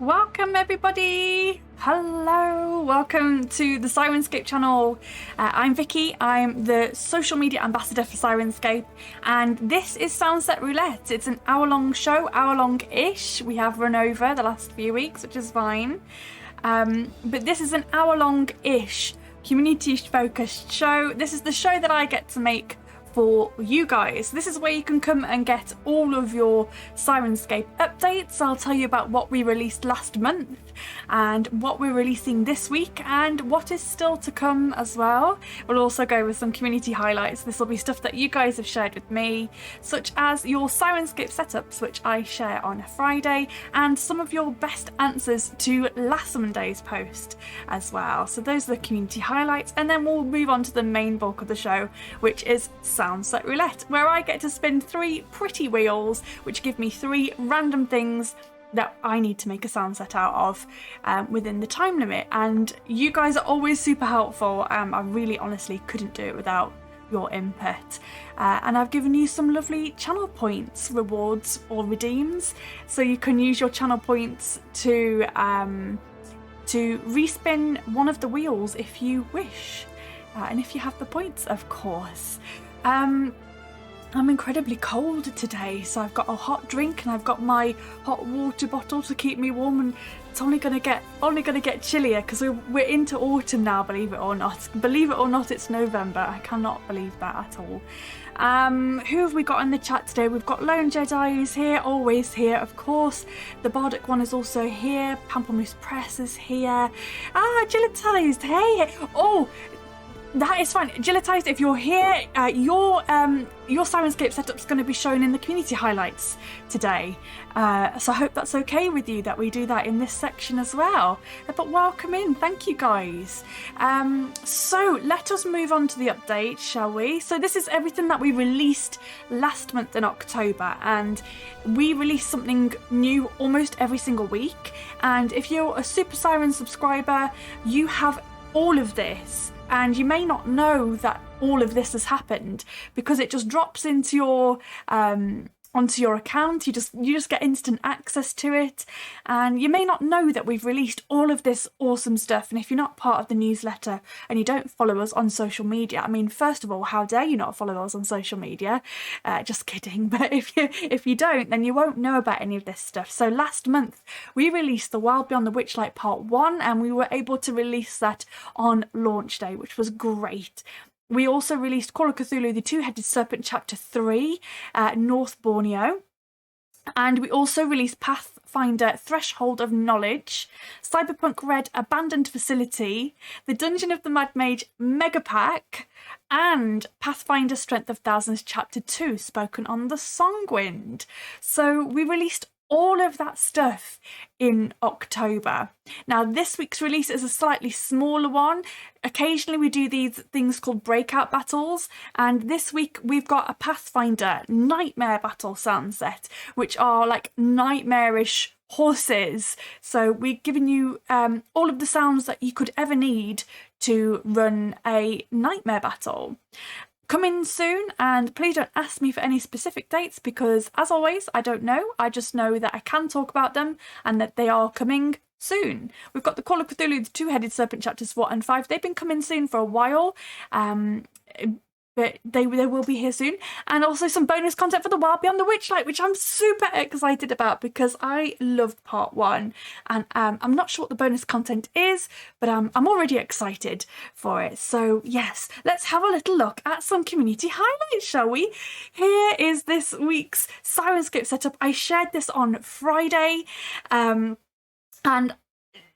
Welcome everybody! Hello! Welcome to the Syrinscape channel. I'm Vicki, I'm the social media ambassador for Syrinscape, and this is SoundSet Roulette. It's an hour-long show, hour-long-ish. We have run over the last few weeks, which is fine. But this is an hour-long-ish, community-focused show. This is the show that I get to make for you guys. This is where you can come and get all of your Syrinscape updates. I'll tell you about what we released last month and what we're releasing this week and what is still to come as well. We'll also go with some community highlights. This will be stuff that you guys have shared with me, such as your Syrinscape setups, which I share on a Friday, and some of your best answers to last Monday's post as well. So those are the community highlights, and then we'll move on to the main bulk of the show, which is SoundSet Roulette, where I get to spin 3 pretty wheels which give me 3 random things that I need to make a sound set out of within the time limit. And you guys are always super helpful. I really honestly couldn't do it without your input. And I've given you some lovely channel points, rewards or redeems, so you can use your channel points to respin one of the wheels if you wish. And if you have the points, of course. I'm incredibly cold today, so I've got a hot drink and I've got my hot water bottle to keep me warm, and it's only gonna get chillier because we're into autumn now. Believe it or not, it's November. I cannot believe that at all. Who have we got in the chat today? We've got Lone Jedi is here, always here, of course. The Bardic one is also here. Pamplemousse Press is here. Agilitized, hey. Oh, that is fine. Agilitized, if you're here, your Syrinscape setup's going to be shown in the community highlights today. So I hope that's okay with you that we do that in this section as well. But welcome in. Thank you, guys. So let us move on to the update, shall we? So this is everything that we released last month in October, and we release something new almost every single week. And if you're a Super Siren subscriber, you have all of this. And you may not know that all of this has happened because it just drops into your onto your account. You just get instant access to it, and you may not know that we've released all of this awesome stuff. And if you're not part of the newsletter and you don't follow us on social media, I mean, first of all, how dare you not follow us on social media? Just kidding. But if you don't, then you won't know about any of this stuff. So last month we released The Wild Beyond the Witchlight Part 1, and we were able to release that on launch day, which was great. We also released Call of Cthulhu, the Two-Headed Serpent Chapter 3, North Borneo. And we also released Pathfinder Threshold of Knowledge, Cyberpunk Red Abandoned Facility, the Dungeon of the Mad Mage Mega Pack, and Pathfinder Strength of Thousands Chapter 2, spoken on the Songwind. So we released all of that stuff in October. Now this week's release is a slightly smaller one. Occasionally we do these things called breakout battles, and this week we've got a Pathfinder Nightmare Battle sound set, which are like nightmarish horses. So we've given you all of the sounds that you could ever need to run a nightmare battle. Coming soon, and please don't ask me for any specific dates because, as always, I don't know. I just know that I can talk about them and that they are coming soon. We've got the Call of Cthulhu, the Two-Headed Serpent Chapters 4 and 5. They've been coming soon for a while, but they will be here soon. And also some bonus content for The Wild Beyond the Witchlight, which I'm super excited about because I loved Part 1. And I'm not sure what the bonus content is, but I'm already excited for it. So yes, let's have a little look at some community highlights, shall we? Here is this week's Syrinscape setup. I shared this on Friday. And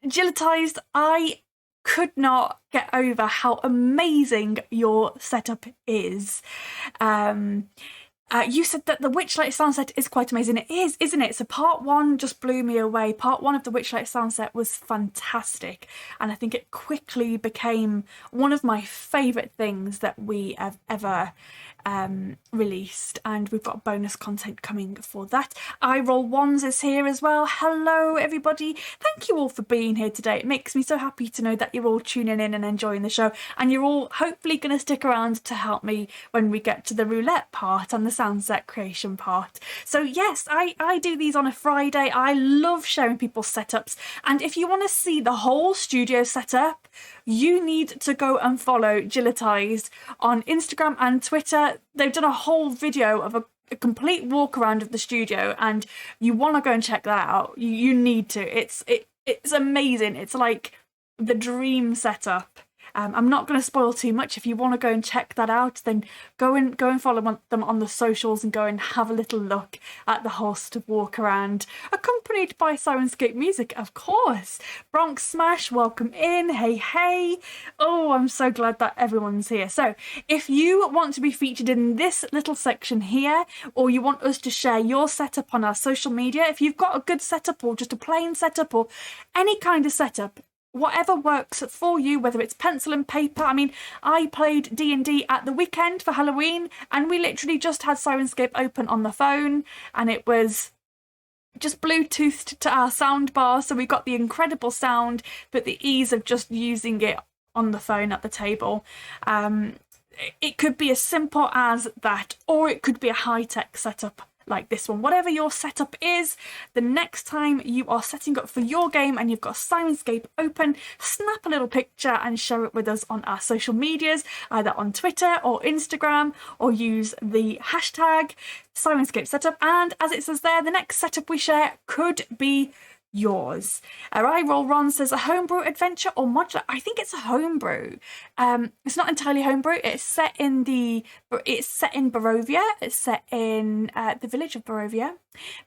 Agilitized, I could not get over how amazing your setup is. You said that the Witchlight sound set is quite amazing. It is, isn't it? So part 1 just blew me away. Part 1 of the Witchlight sound set was fantastic, and I think it quickly became one of my favourite things that we have ever released, and we've got bonus content coming for that. I Roll Ones is here as well. Hello everybody, thank you all for being here today. It makes me so happy to know that you're all tuning in and enjoying the show, and you're all hopefully going to stick around to help me when we get to the roulette part and the SoundSet creation part. So yes, I do these on a Friday. I love showing people's setups, and if you want to see the whole studio setup, you need to go and follow Gilletized on Instagram and Twitter. They've done a whole video of a complete walk around of the studio, and you want to go and check that out. You need to. It's amazing. It's like the dream setup. I'm not going to spoil too much. If you want to go and check that out, then go and follow them on the socials and go and have a little look at the whole sort of walk around, accompanied by Syrinscape music, of course. Bronx Smash, welcome in. Hey. Oh, I'm so glad that everyone's here. So if you want to be featured in this little section here, or you want us to share your setup on our social media, if you've got a good setup or just a plain setup or any kind of setup, whatever works for you, whether it's pencil and paper. I mean, I played D&D at the weekend for Halloween, and we literally just had Syrinscape open on the phone, and it was just Bluetoothed to our sound bar, so we got the incredible sound, but the ease of just using it on the phone at the table. It could be as simple as that, or it could be a high-tech setup like this one. Whatever your setup is, the next time you are setting up for your game and you've got Syrinscape open, snap a little picture and share it with us on our social medias, either on Twitter or Instagram, or use the hashtag Syrinscape setup. And as it says there, the next setup we share could be yours. I Roll Ron says a homebrew adventure or modular. I think it's a homebrew. It's not entirely homebrew. It's set in Barovia. It's set in the village of Barovia.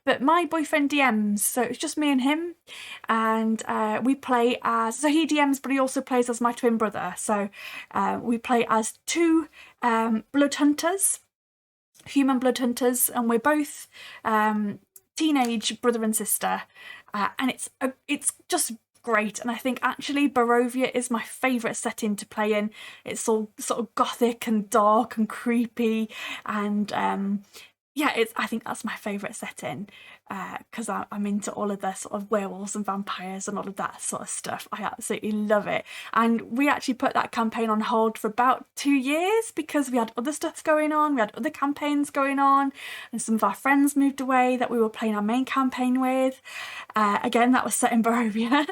But my boyfriend DMs, so it's just me and him, and we play as. So he DMs, but he also plays as my twin brother. So we play as two blood hunters, human blood hunters, and we're both teenage brother and sister. And it's just great, and I think actually Barovia is my favourite setting to play in. It's all sort of gothic and dark and creepy, and I think that's my favourite setting because I'm into all of the sort of werewolves and vampires and all of that sort of stuff. I absolutely love it. And we actually put that campaign on hold for about 2 years because we had other stuff going on. We had other campaigns going on, and some of our friends moved away that we were playing our main campaign with. Again, that was set in Barovia.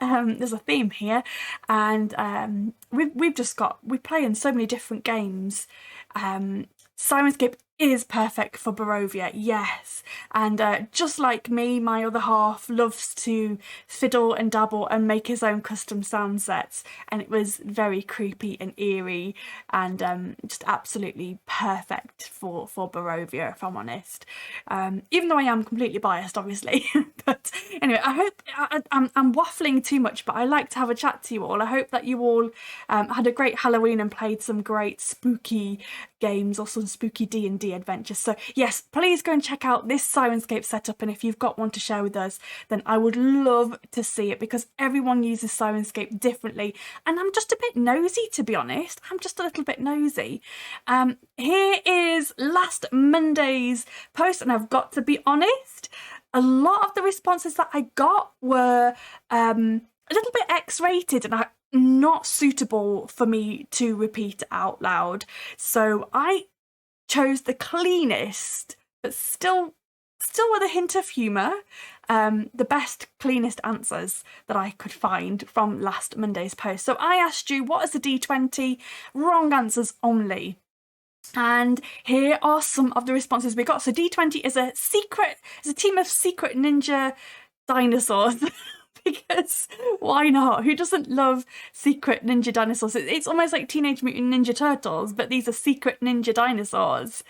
There's a theme here, and we play in so many different games. Syrinscape is perfect for Barovia, yes. And just like me, my other half loves to fiddle and dabble and make his own custom sound sets. And it was very creepy and eerie and just absolutely perfect for Barovia, if I'm honest. Even though I am completely biased, obviously. But anyway, I hope I'm waffling too much, but I like to have a chat to you all. I hope that you all had a great Halloween and played some great spooky games or some spooky D&D adventures. So yes, please go and check out this Syrinscape setup, and if you've got one to share with us, then I would love to see it, because everyone uses Syrinscape differently, and I'm just a bit nosy, to be honest. I'm just a little bit nosy. Here is last Monday's post, and I've got to be honest, a lot of the responses that I got were a little bit X-rated, and not suitable for me to repeat out loud. So I chose the cleanest, but still with a hint of humour, the best, cleanest answers that I could find from last Monday's post. So I asked you, what is a D20? Wrong answers only. And here are some of the responses we got. So D20 is a team of secret ninja dinosaurs. Because why not? Who doesn't love secret ninja dinosaurs? It's almost like Teenage Mutant Ninja Turtles, but these are secret ninja dinosaurs.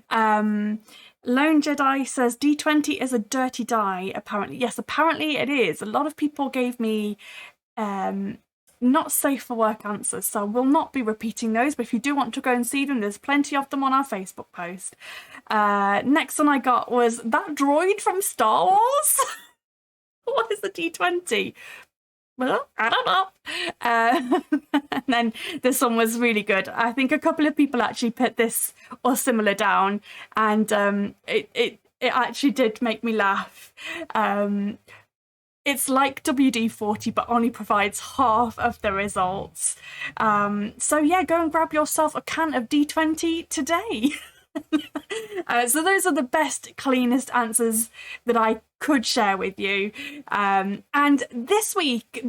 Lone Jedi says D20 is a dirty die, apparently. Yes, apparently it is. A lot of people gave me not safe for work answers, so we'll not be repeating those, but if you do want to go and see them, there's plenty of them on our Facebook post. Next one I got was that droid from Star Wars. What is the D20? well, I don't know. And then this one was really good. I think a couple of people actually put this or similar down, and it actually did make me laugh. It's like WD-40, but only provides half of the results. So yeah, go and grab yourself a can of D20 today. So those are the best, cleanest answers that I could share with you. And this week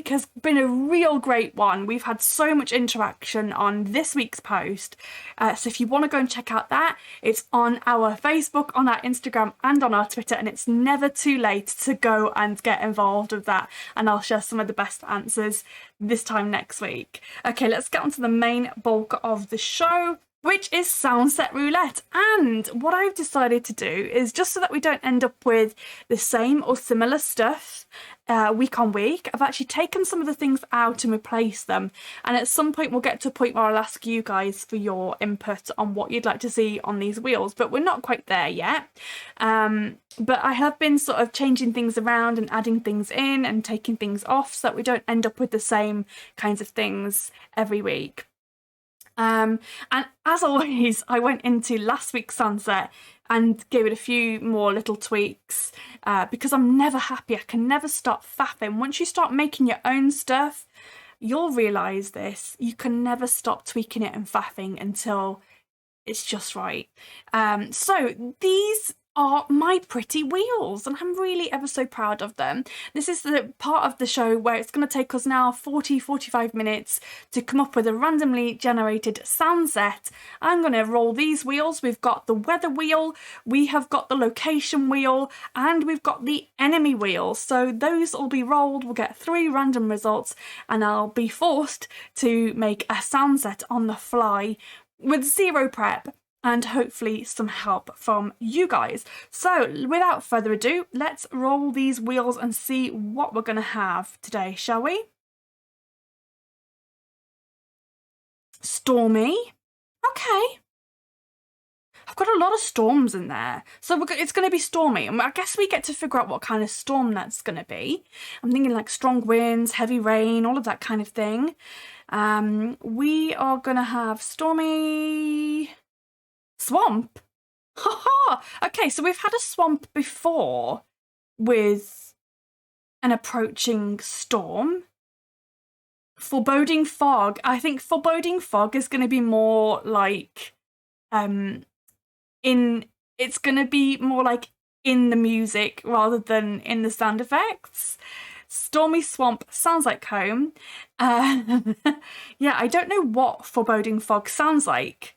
has been a real great one. We've had so much interaction on this week's post. So if you want to go and check out that, it's on our Facebook, on our Instagram, and on our Twitter. And it's never too late to go and get involved with that. And I'll share some of the best answers this time next week. Okay, let's get on to the main bulk of the show, which is SoundSet Roulette. And what I've decided to do is, just so that we don't end up with the same or similar stuff week on week, I've actually taken some of the things out and replaced them. And at some point we'll get to a point where I'll ask you guys for your input on what you'd like to see on these wheels, but we're not quite there yet. But I have been sort of changing things around and adding things in and taking things off so that we don't end up with the same kinds of things every week. And as always, I went into last week's SoundSet and gave it a few more little tweaks because I'm never happy. I can never stop faffing. Once you start making your own stuff, you'll realise this. You can never stop tweaking it and faffing until it's just right. So these are my pretty wheels, and I'm really ever so proud of them. This is the part of the show where it's going to take us now 45 minutes to come up with a randomly generated sound set. I'm going to roll these wheels. We've got the weather wheel, we have got the location wheel, and we've got the enemy wheel. So those will be rolled. We'll get 3 random results, and I'll be forced to make a sound set on the fly with 0 prep, and hopefully some help from you guys. So without further ado, let's roll these wheels and see what we're going to have today, shall we? Stormy. Okay. I've got a lot of storms in there. So it's going to be stormy. And I guess we get to figure out what kind of storm that's going to be. I'm thinking like strong winds, heavy rain, all of that kind of thing. We are going to have stormy... swamp. Haha. Okay, so we've had a swamp before with an approaching storm. Foreboding fog. I think foreboding fog is going to be more like it's going to be more like in the music rather than in the sound effects. Stormy swamp sounds like home. Yeah, I don't know what foreboding fog sounds like.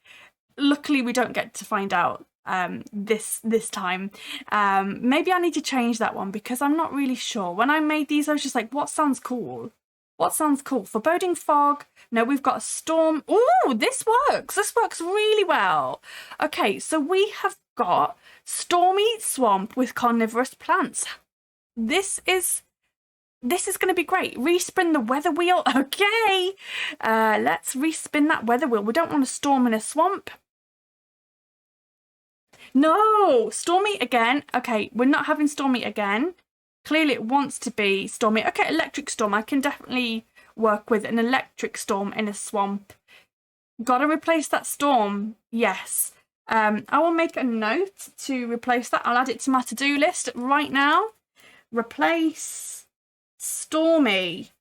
Luckily, we don't get to find out this time. Maybe I need to change that one because I'm not really sure. When I made these, I was just like, what sounds cool? What sounds cool? Foreboding fog. No, we've got a storm. Ooh, this works. This works really well. Okay, so we have got stormy swamp with carnivorous plants. This is going to be great. Respin the weather wheel. Okay, let's respin that weather wheel. We don't want a storm in a swamp. No, stormy again. Okay, we're not having stormy again. Clearly it wants to be stormy. Okay, electric storm. I can definitely work with an electric storm in a swamp. Gotta replace that storm. Yes. I will make a note to replace that. I'll add it to my to-do list right now. Replace stormy.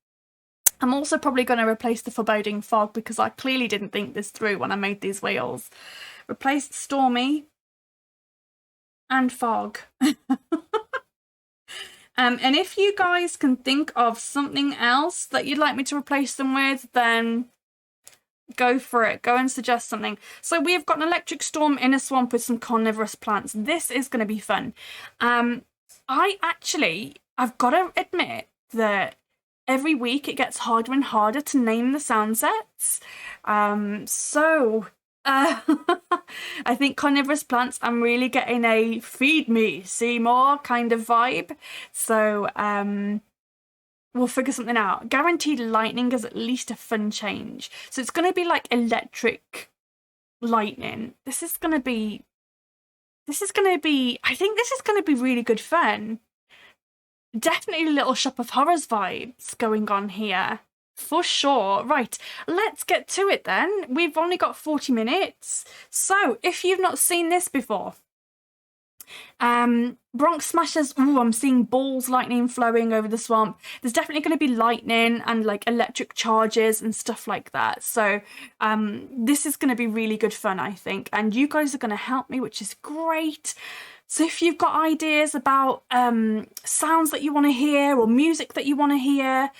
I'm also probably going to replace the foreboding fog because I clearly didn't think this through when I made these wheels. Replace stormy and fog. And if you guys can think of something else that you'd like me to replace them with, then go for it. Go and suggest something. So we've got an electric storm in a swamp with some carnivorous plants. This is going to be fun. I've got to admit that every week it gets harder and harder to name the sound sets. I think carnivorous plants, I'm really getting a feed me, Seymour kind of vibe. So we'll figure something out. Guaranteed lightning is at least a fun change. So it's going to be like electric lightning. I think this is going to be really good fun. Definitely Little Shop of Horrors vibes going on here. For sure. Right, let's get to it then. We've only got 40 minutes. So, if you've not seen this before, Bronx Smashers, ooh, I'm seeing balls, lightning flowing over the swamp. There's definitely going to be lightning and like electric charges and stuff like that. So this is going to be really good fun, I think. And you guys are going to help me, which is great. So if you've got ideas about sounds that you want to hear or music that you want to hear,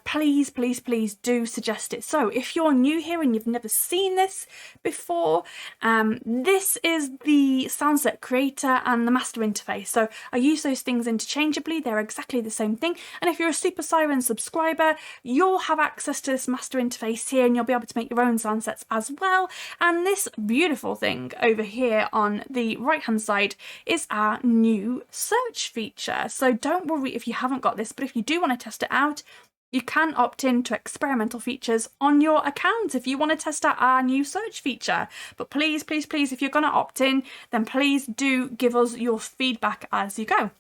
please, please, please do suggest it. So if you're new here and you've never seen this before, this is the SoundSet creator and the master interface. So I use those things interchangeably. They're exactly the same thing. And if you're a Super Siren subscriber, you'll have access to this master interface here and you'll be able to make your own sound sets as well. And this beautiful thing over here on the right-hand side is our new search feature. So don't worry if you haven't got this, but if you do want to test it out, you can opt in to experimental features on your account if you want to test out our new search feature. But please, please, please, if you're going to opt in, then please do give us your feedback as you go.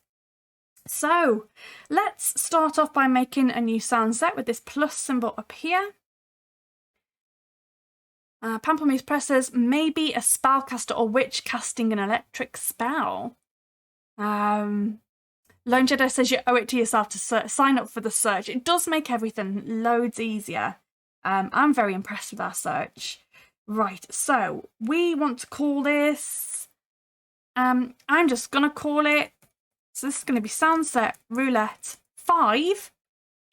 So let's start off by making a new sound set with this plus symbol up here. Pamplemousse presses, maybe a spellcaster or witch casting an electric spell. Lone Jedi says you owe it to yourself to sign up for the search. It does make everything loads easier. I'm very impressed with our search. Right, so we want to call this... I'm just going to call it... So this is going to be SoundSet Roulette 5.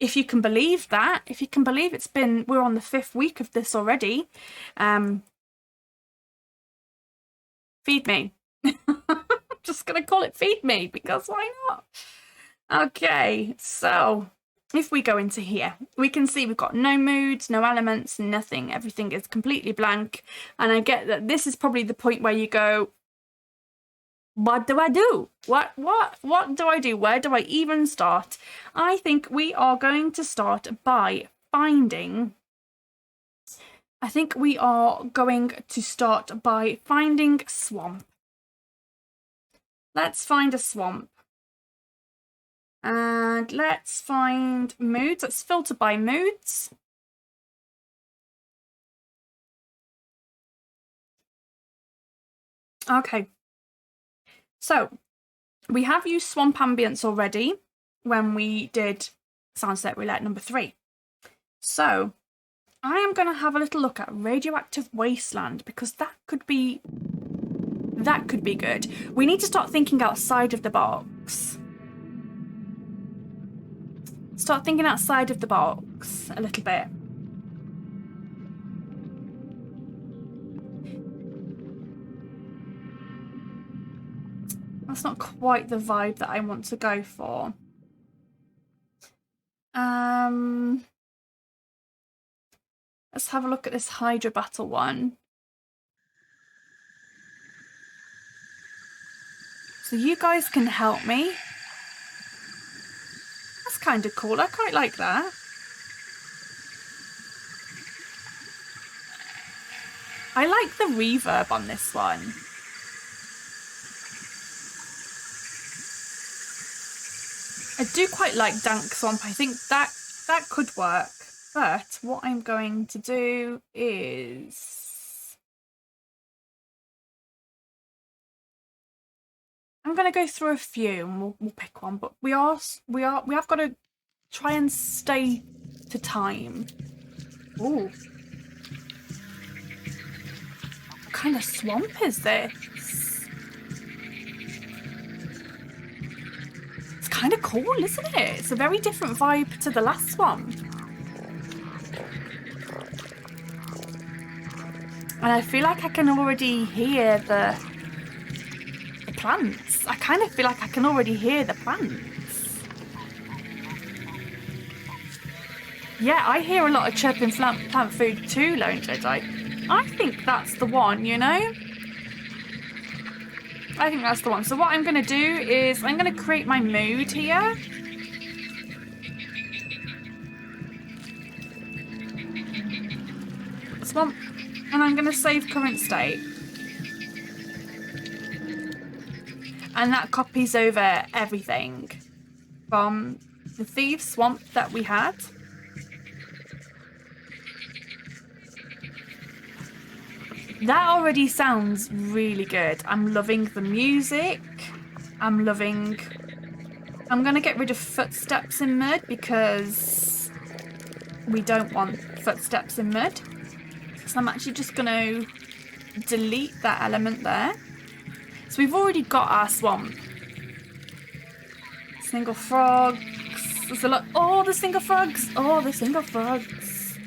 If you can believe that. If you can believe we're on the 5th week of this already. Feed me. Just gonna call it Feed Me because why not? Okay, so if we go into here, we can see we've got no moods, no elements, nothing. Everything is completely blank. And I get that this is probably the point where you go, what do I do? What do I do? Where do I even start? I think we are going to start by finding... swamp. Let's find a swamp. And let's find moods. Let's filter by moods. Okay. So, we have used swamp ambience already when we did SoundSet Roulette number 3. So, I am going to have a little look at Radioactive Wasteland because that could be good. We need to start thinking outside of the box. Start thinking outside of the box a little bit. That's not quite the vibe that I want to go for. Let's have a look at this Hydra Battle one. So you guys can help me. That's kind of cool. I quite like that. I like the reverb on this one. I do quite like Dank Swamp. I think that could work. But what I'm going to do is... I'm going to go through a few and we'll pick one. But we have got to try and stay to time. Ooh. What kind of swamp is this? It's kind of cool, isn't it? It's a very different vibe to the last one. And I feel like I can already hear the plants. I kind of feel like I can already hear the plants. Yeah, I hear a lot of chirping plant food too, Lone Jedi. I think that's the one, you know? I think that's the one. So what I'm going to do is I'm going to create my mood here. Swamp. And I'm going to save current state. And that copies over everything. from the Thieves' Swamp that we had. That already sounds really good. I'm loving the music. I'm gonna get rid of footsteps in mud because we don't want footsteps in mud. So I'm actually just gonna delete that element there. So we've already got our swamp. Single frogs. There's a lot. Oh, the single frogs. Oh, the single frogs.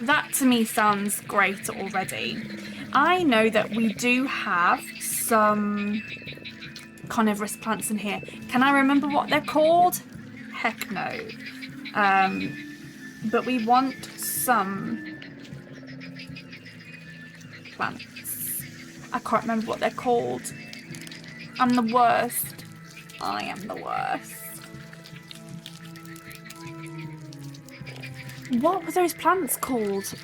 That to me sounds great already. I know that we do have some carnivorous plants in here. Can I remember what they're called? Heck no. But we want some plants. I can't remember what they're called. I'm the worst. I am the worst. What were those plants called?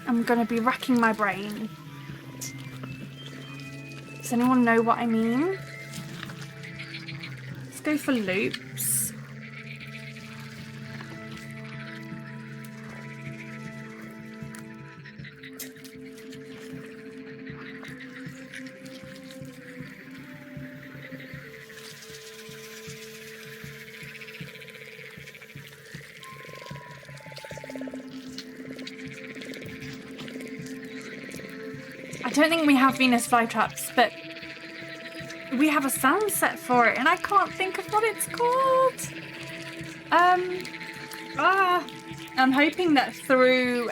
I'm gonna be racking my brain. Does anyone know what I mean? Let's go for loops. I don't think we have Venus flytraps, but we have a SoundSet for it, and I can't think of what it's called. I'm hoping that through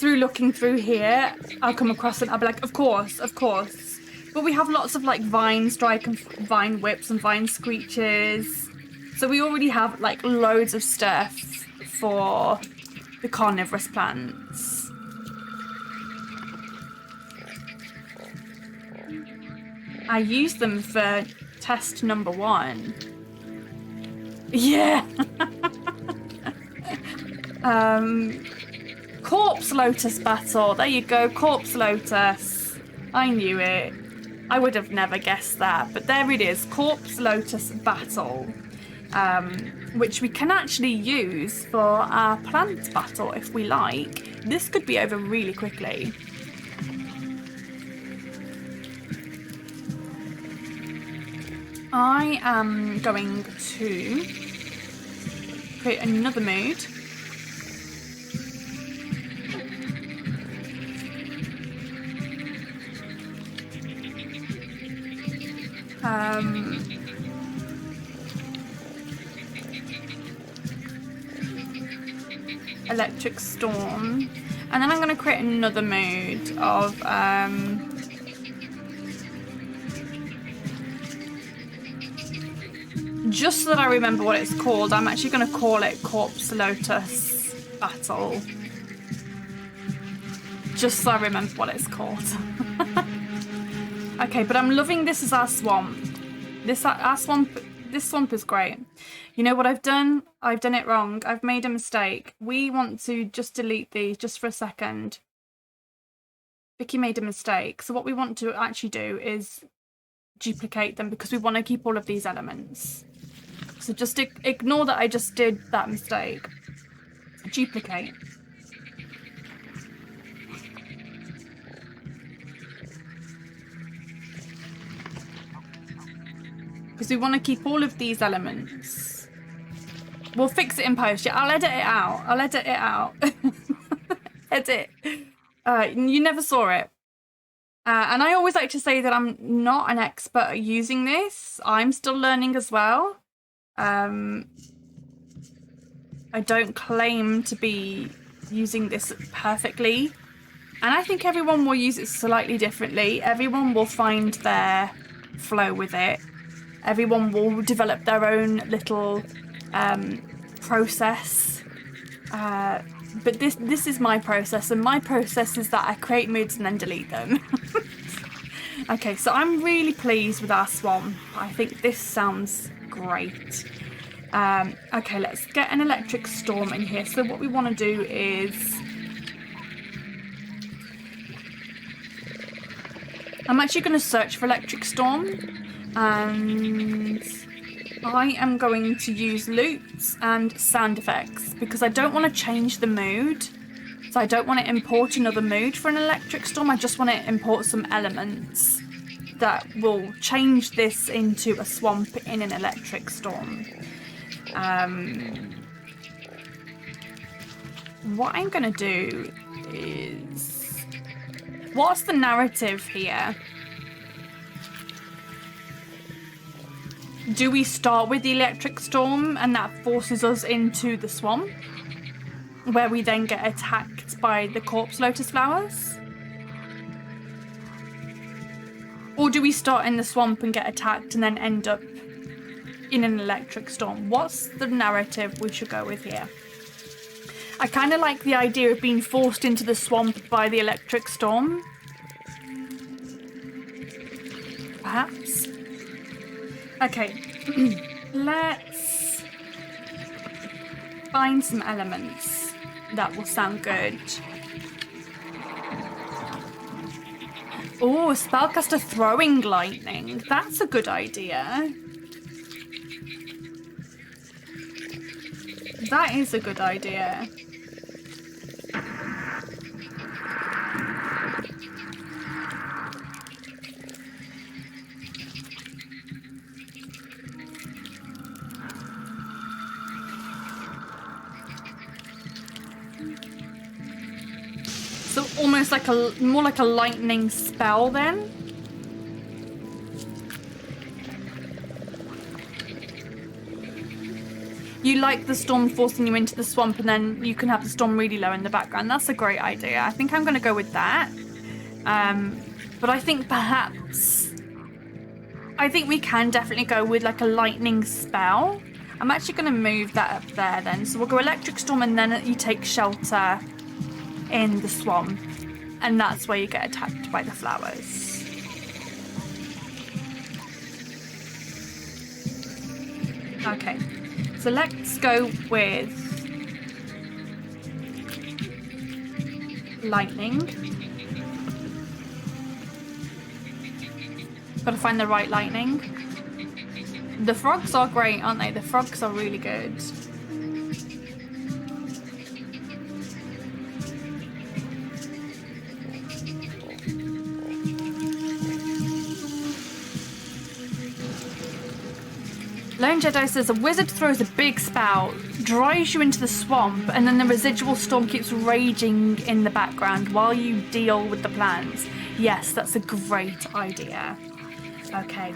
looking through here, I'll come across it and I'll be like, of course. But we have lots of like vine strike and vine whips and vine screeches. So we already have like loads of stuff for the carnivorous plants. I use them for test number 1. Yeah. Corpse Lotus battle. There you go, Corpse Lotus. I knew it. I would have never guessed that, but there it is, Corpse Lotus battle. Which we can actually use for our plant battle if we like. This could be over really quickly. I am going to create another mood. Electric storm, and then I'm going to create another mood of just so that I remember what it's called. I'm actually going to call it Corpse Lotus Battle, just so I remember what it's called. Okay, but I'm loving this as our swamp. This swamp is great. You know what I've done? I've done it wrong. I've made a mistake. We want to just delete these just for a second. Vicki made a mistake. So what we want to actually do is duplicate them because we want to keep all of these elements. So just ignore that I just did that mistake. Duplicate. Because we want to keep all of these elements. We'll fix it in post. Yeah, I'll edit it out. Edit. You never saw it. And I always like to say that I'm not an expert at using this. I'm still learning as well. I don't claim to be using this perfectly. And I think everyone will use it slightly differently. Everyone will find their flow with it. Everyone will develop their own little process. But this is my process, and my process is that I create moods and then delete them. Okay, so I'm really pleased with our swamp. I think this sounds great. Okay, let's get an electric storm in here. So what we want to do is I'm actually going to search for electric storm, and I am going to use loops and sound effects because I don't want to change the mood. So I don't want to import another mood for an electric storm. I just want to import some elements that will change this into a swamp in an electric storm. What I'm going to do is... What's the narrative here? Do we start with the electric storm and that forces us into the swamp, where we then get attacked by the corpse lotus flowers? Or do we start in the swamp and get attacked and then end up in an electric storm? What's the narrative we should go with here? I kind of like the idea of being forced into the swamp by the electric storm. Perhaps. Okay, let's find some elements that will sound good. Oh, spellcaster throwing lightning. That's a good idea. That is a good idea. So almost like more like a lightning spell then. You like the storm forcing you into the swamp, and then you can have the storm really low in the background. That's a great idea. I think I'm going to go with that. But I think perhaps... I think we can definitely go with like a lightning spell. I'm actually going to move that up there then. So we'll go electric storm, and then you take shelter in the swamp. And that's where you get attacked by the flowers. Okay. So let's go with lightning. Gotta find the right lightning. The frogs are great, aren't they? The frogs are really good. Lone Jedi says a wizard throws a big spout, drives you into the swamp, and then the residual storm keeps raging in the background while you deal with the plans. Yes, that's a great idea. Okay.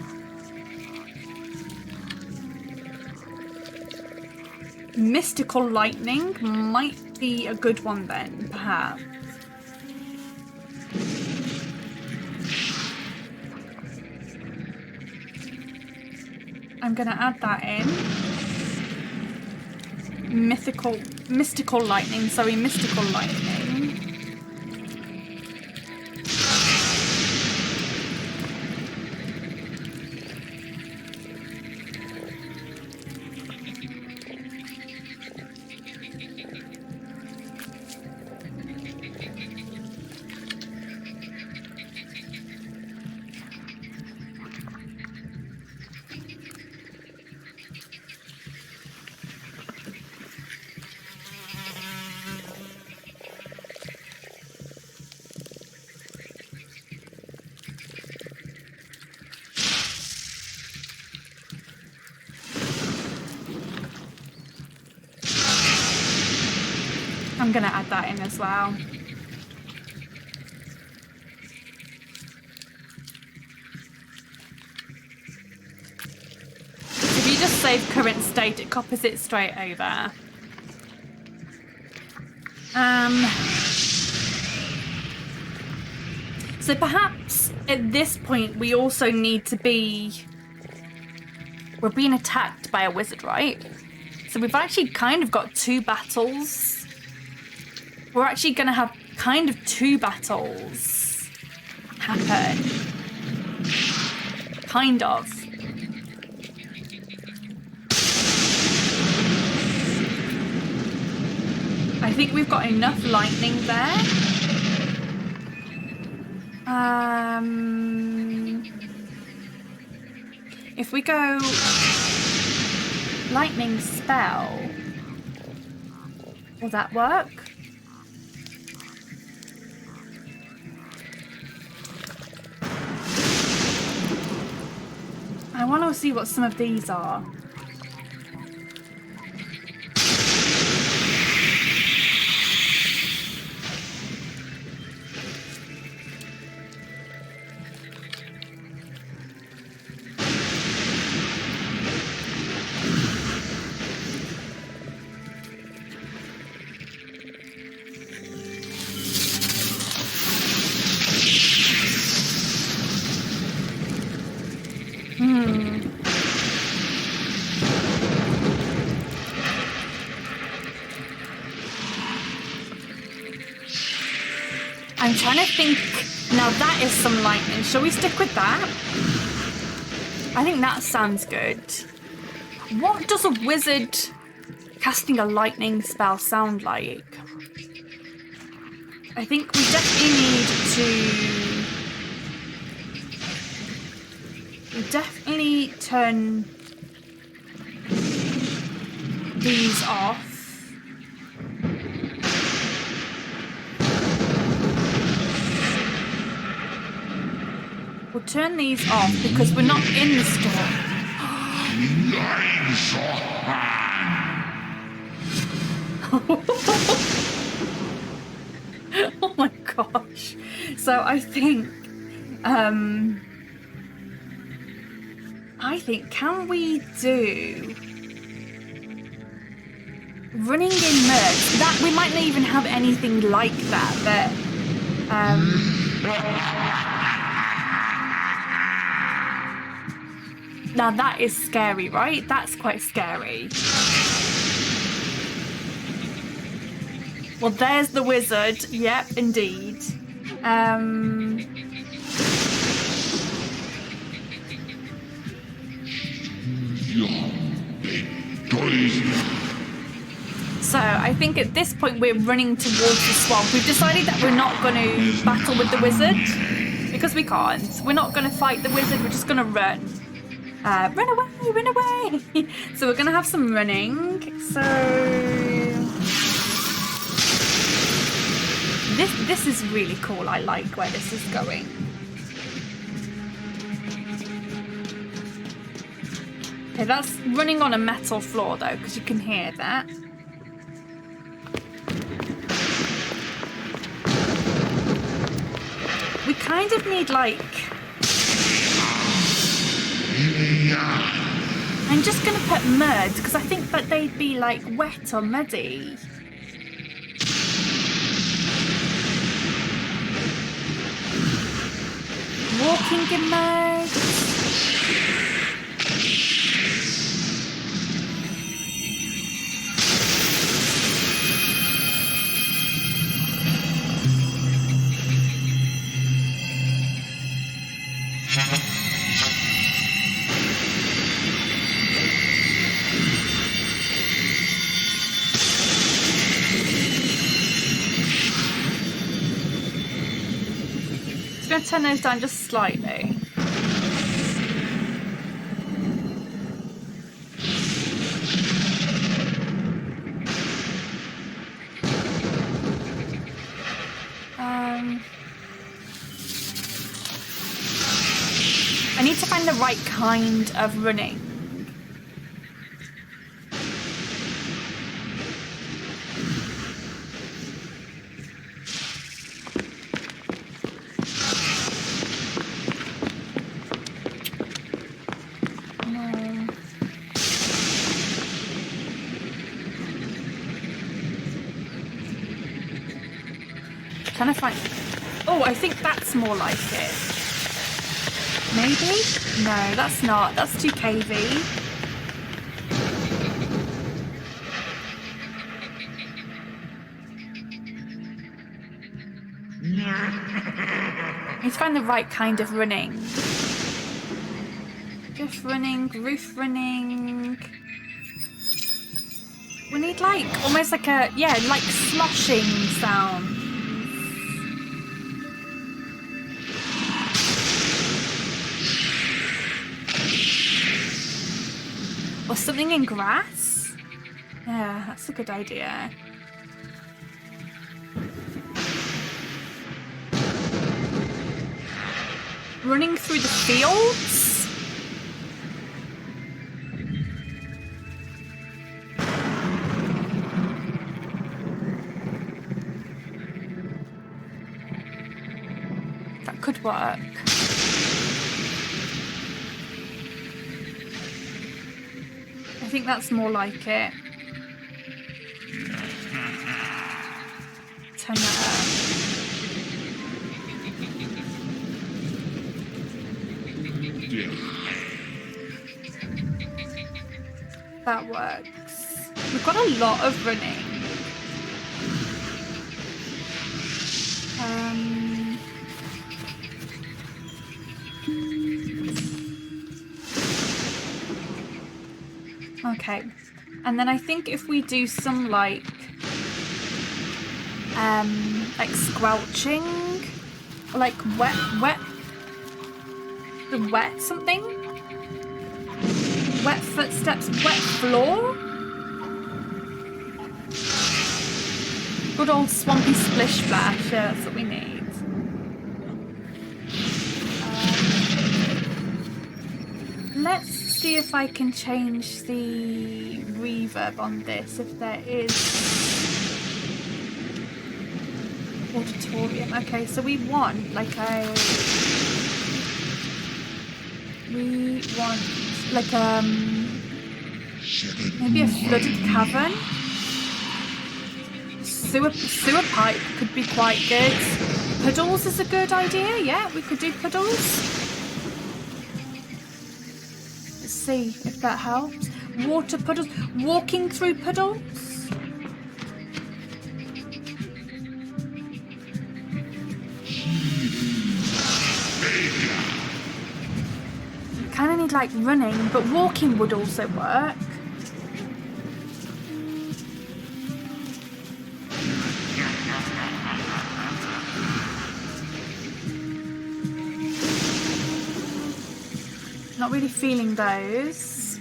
Mystical lightning might be a good one then, perhaps. I'm gonna add that in. Mystical lightning, sorry, mystical lightning. I'm gonna add that in as well. If you just save current state, it copies it straight over. So perhaps at this point we also need to be... We're being attacked by a wizard, right? So we've actually kind of got two battles. We're actually going to have kind of two battles happen. Kind of. I think we've got enough lightning there. If we go lightning spell, will that work? I want to see what some of these are. I'm trying to think. Now that is some lightning. Shall we stick with that? I think that sounds good. What does a wizard casting a lightning spell sound like? I think we definitely need to... definitely turn these off. We'll turn these off because we're not in the storm. Oh my gosh. So I think can we do running in merge? That we might not even have anything like that, but now that is scary, right? That's quite scary. Well, there's the wizard. Yep, indeed. So I think at this point we're running towards the swamp. We've decided that we're not going to battle with the wizard because we can't. We're not going to fight the wizard. We're just going to run. Run away, run away. So we're going to have some running. So this is really cool. I like where this is going. Okay, that's running on a metal floor though, because you can hear that. We kind of need like... I'm just going to put mud because I think that they'd be like wet or muddy. Walking in mud. Turn those down just slightly. I need to find the right kind of running. Trying to find... Oh, I think that's more like it. Maybe? No, that's not. That's too cavey. Need to find the right kind of running. Drift running, roof running. We need like, almost like a, yeah, like sloshing sound. Or something in grass? Yeah, that's a good idea. Running through the fields? That could work. I think that's more like it. Turn that up. That works. We've got a lot of running. Okay. And then I think if we do some like squelching, or like wet something? Wet footsteps, wet floor? Good old swampy splish splash, yeah, that's what we need. Let's see if I can change the reverb on this, if there is auditorium. Okay, so we want like maybe a flooded cavern. Sewer pipe could be quite good. Puddles is a good idea. Yeah, we could do puddles. Let's see if that helps. Water puddles. Walking through puddles. Kind of need like running, but walking would also work. Not really feeling those.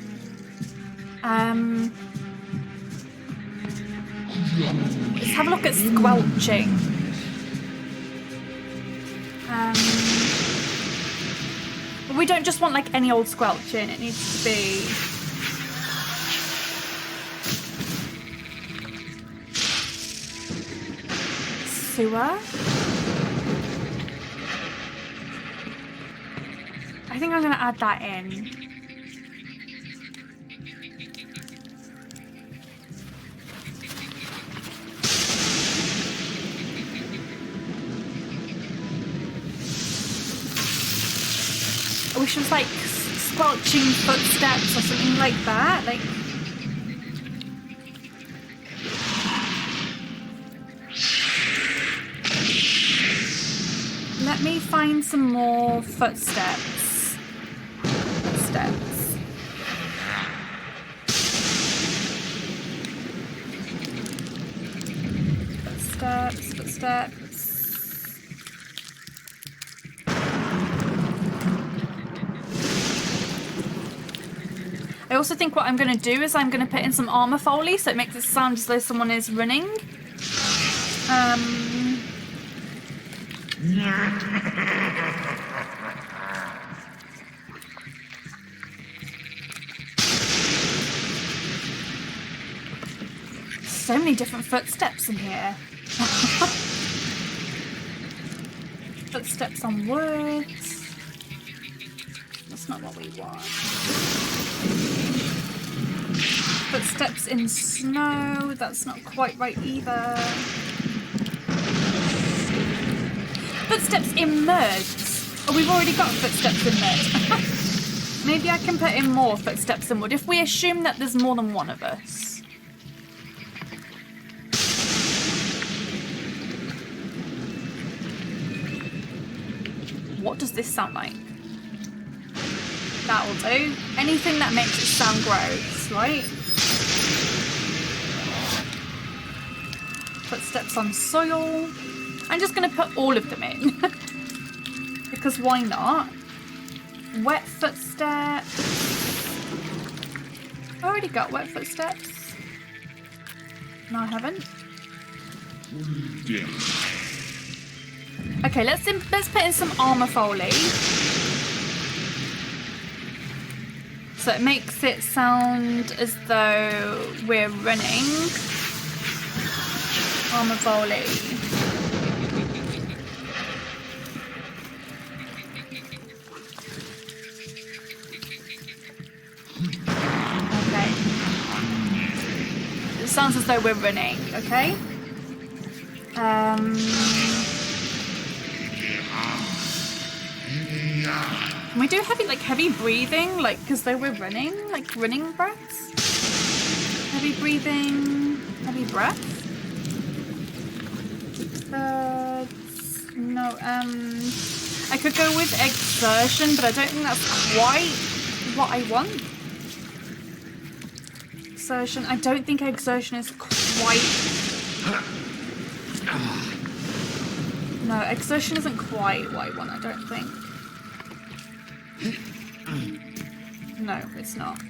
Let's have a look at squelching. We don't just want like any old squelching, it needs to be sewer. I think I'm going to add that in. I wish it was like squelching footsteps or something like that. Like, let me find some more footsteps. Footsteps. I also think what I'm going to do is I'm going to put in some armor foley so it makes it sound as though someone is running. So many different footsteps in here. Footsteps on wood. That's not what we want. Footsteps in snow. That's not quite right either. Footsteps in mud. Oh, we've already got footsteps in mud. Maybe I can put in more footsteps in wood if we assume that there's more than one of us. What does this sound like? That'll do. Anything that makes it sound gross, right? Footsteps on soil. I'm just going to put all of them in. Because why not? Wet footsteps. already got wet footsteps? No, I haven't. Okay, let's put in some armor foley. So it makes it sound as though we're running. Armor foley. Okay. It sounds as though we're running, okay? Can we do heavy breathing, like, because though we're running, like running breaths? Heavy breathing, heavy breath? No, I could go with exertion, but I don't think that's quite what I want. Exertion, I don't think exertion is quite... No, exertion isn't quite what I want, I don't think. No, it's not.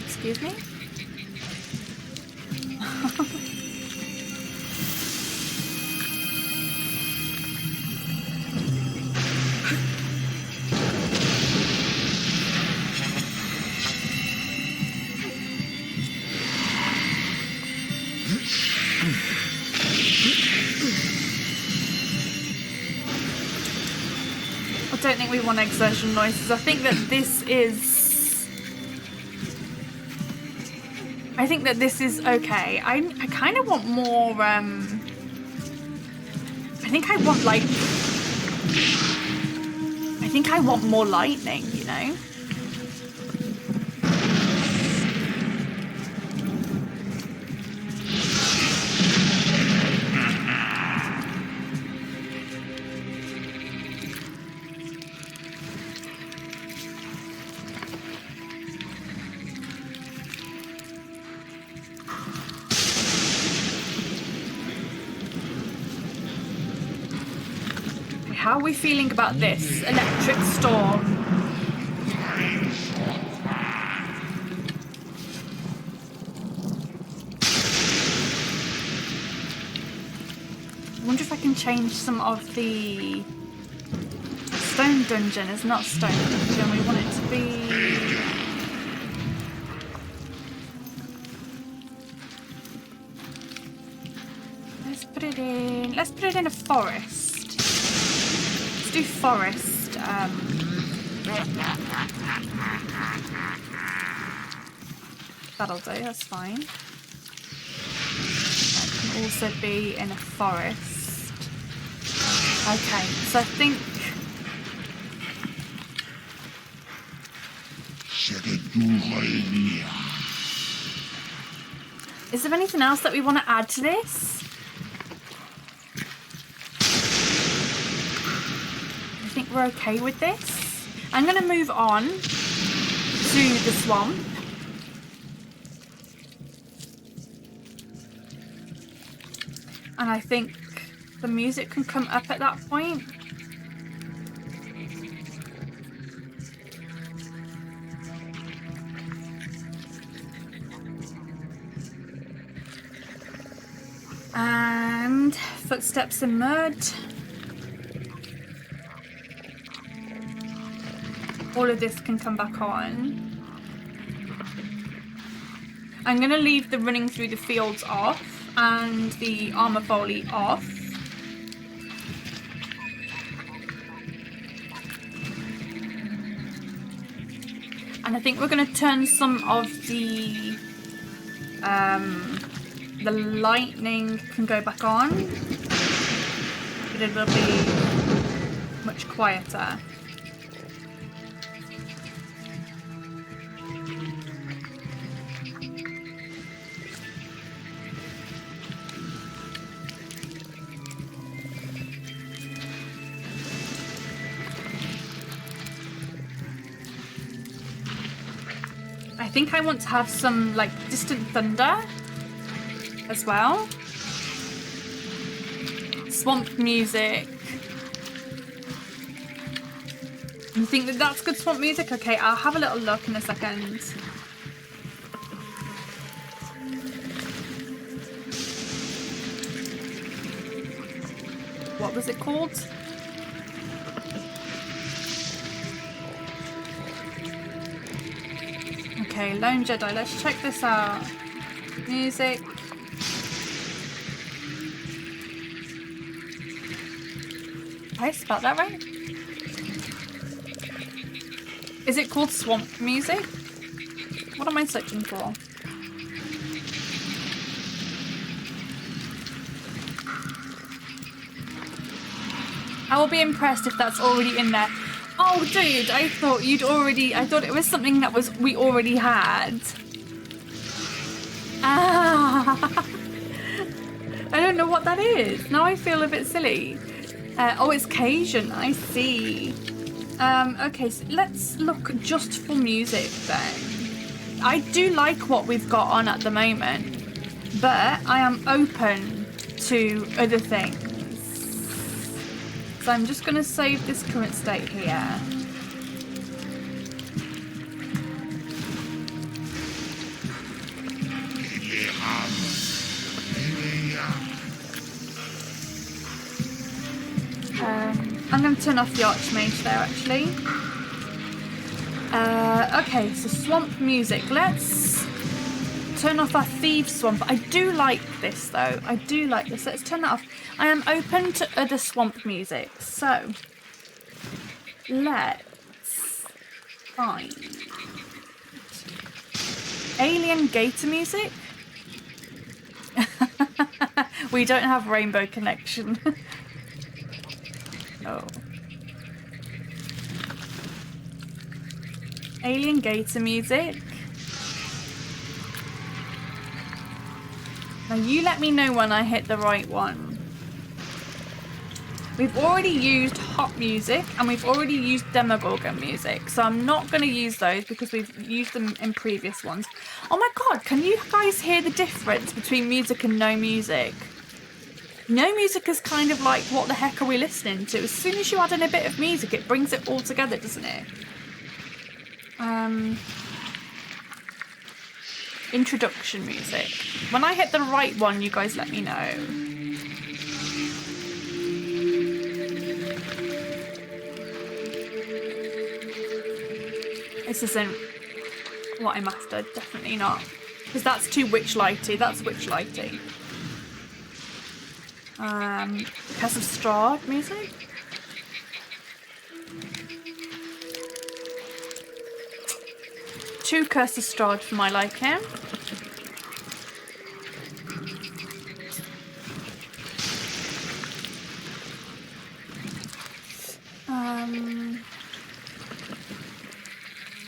Excuse me? I don't think we want exertion noises. I think that this is okay. I kind of want more, I think I want more lightning, you know? How are we feeling about this? Electric storm. I wonder if I can change some of the... Stone dungeon is not stone dungeon. We want it to be... Let's put it in a forest. Do forest. That'll do, that's fine. That can also be in a forest. Okay, so I think... Is there anything else that we want to add to this? I think we're okay with this. I'm going to move on to the swamp. And I think the music can come up at that point. And footsteps in mud. All of this can come back on. I'm going to leave the running through the fields off and the armor foley off. And I think we're going to turn some of the lightning can go back on, but it will be much quieter. think I want to have some like distant thunder as well. Swamp music. You think that that's good swamp music? Okay, I'll have a little look in a second. What was it called? Okay, Lone Jedi, let's check this out. Music. Did I spell that right? Is it called swamp music? What am I searching for? I will be impressed if that's already in there. Oh, dude, I thought it was something that we already had. Ah. I don't know what that is. Now I feel a bit silly. Oh, it's Cajun. I see. Okay, so let's look just for music then. I do like what we've got on at the moment, but I am open to other things. So I'm just going to save this current state here. I'm going to turn off the Archmage there actually. Okay, so swamp music. Let's turn off our Thieves Swamp. I do like this though. I do like this. Let's turn that off. I am open to other swamp music. So let's find Alien Gator music. We don't have Rainbow Connection. Oh. Alien Gator music. Now you let me know when I hit the right one. We've already used hot music and we've already used Demogorgon music, so I'm not going to use those because we've used them in previous ones. Oh my god, can you guys hear the difference between music and no music? No music is kind of like, what the heck are we listening to? As soon as you add in a bit of music, it brings it all together, doesn't it? Introduction music. When I hit the right one, you guys let me know. This isn't what I mastered, definitely not. Because that's too witch-lighty, that's witch-lighty. Curse of Strahd music. Too Curse of Strahd for my liking.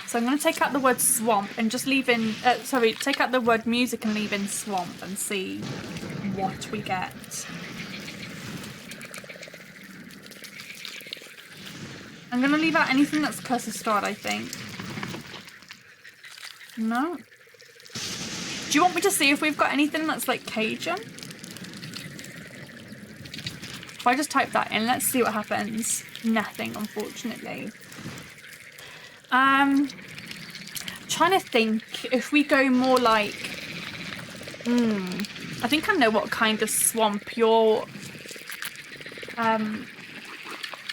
So I'm going to take out the word swamp and just leave in, take out the word music and leave in swamp and see what we get. I'm going to leave out anything that's Curse of Strahd, I think. No. Do you want me to see if we've got anything that's like Cajun? If I just type that in, let's see what happens. Nothing, unfortunately. Trying to think if we go more like... I think I know what kind of swamp you're... I'm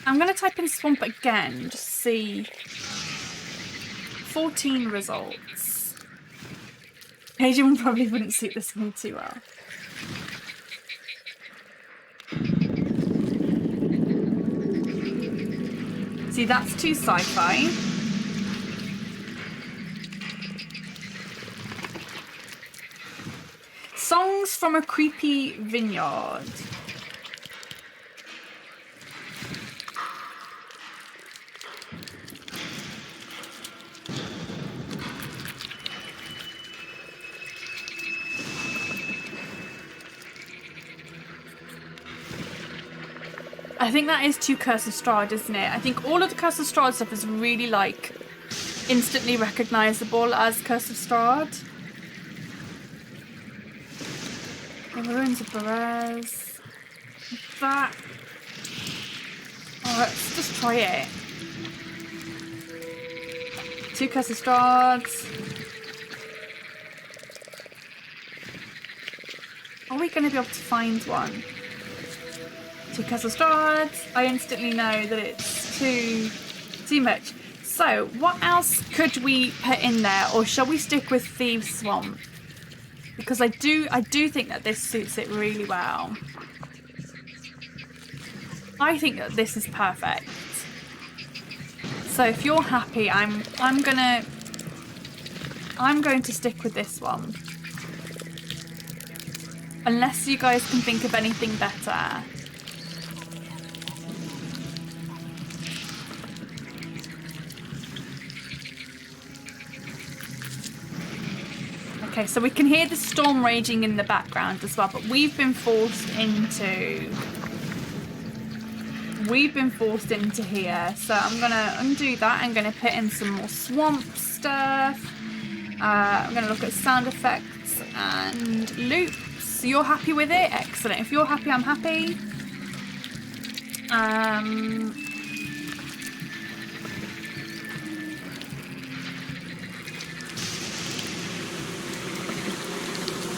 going to type in swamp again, just see. 14 results. Cajun probably wouldn't suit this one too well. See, that's too sci-fi. Songs from a Creepy Vineyard. I think that is too Curse of Strahd, isn't it? I think all of the Curse of Strahd stuff is really like instantly recognizable as Curse of Strahd. The Ruins of Perez. That. Oh, let's just try it. 2 Curse of Strahds. Are we going to be able to find one? 2 Curse of Strahds. I instantly know that it's too much. So, what else could we put in there, or shall we stick with Thieves' Swamp? Because I do think that this suits it really well. I think that this is perfect. So if you're happy, I'm going to stick with this one. Unless you guys can think of anything better. Okay, so we can hear the storm raging in the background as well, but we've been forced into here. So I'm gonna undo that. I'm gonna put in some more swamp stuff. I'm gonna look at sound effects and loops. You're happy with it? Excellent. If you're happy, I'm happy.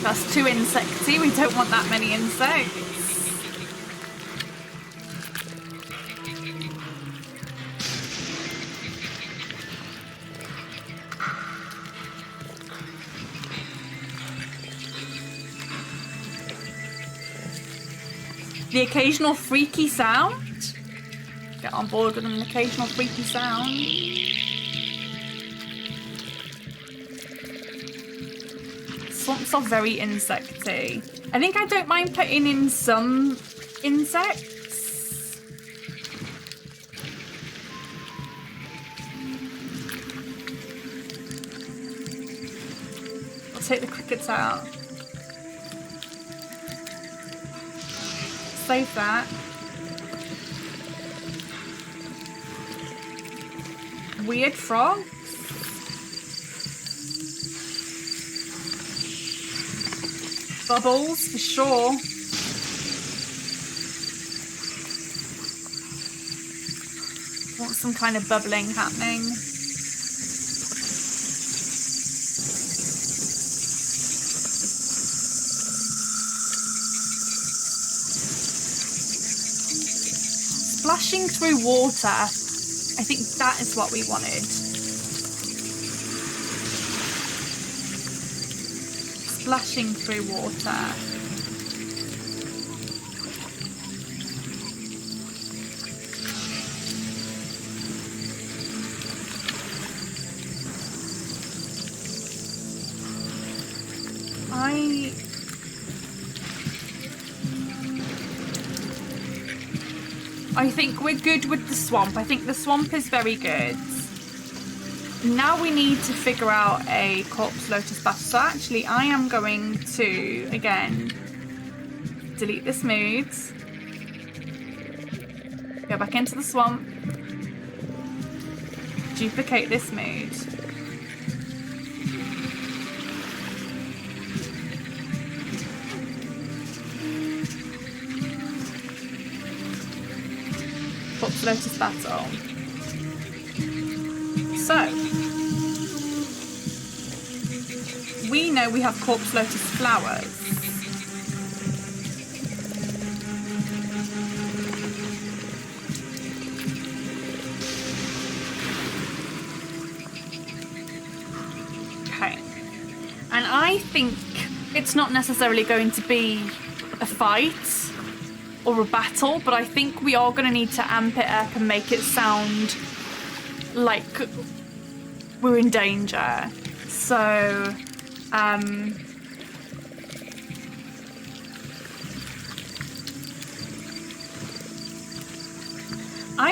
That's too insecty. We don't want that many insects. The occasional freaky sound. Get on board with an occasional freaky sound. Swamps are very insecty. I think I don't mind putting in some insects. I'll take the crickets out. Save that. Weird frogs. Bubbles, for sure. Want some kind of bubbling happening. Splashing through water. I think that is what we wanted. Splashing through water. I think we're good with the swamp. I think the swamp is very good. Now we need to figure out a corpse lotus battle. So actually I am going to, again, delete this mood. Go back into the swamp. Duplicate this mood. Corpse lotus battle. So, we know we have corpse lotus flowers. Okay. And I think it's not necessarily going to be a fight or a battle, but I think we are going to need to amp it up and make it sound like we're in danger. So, I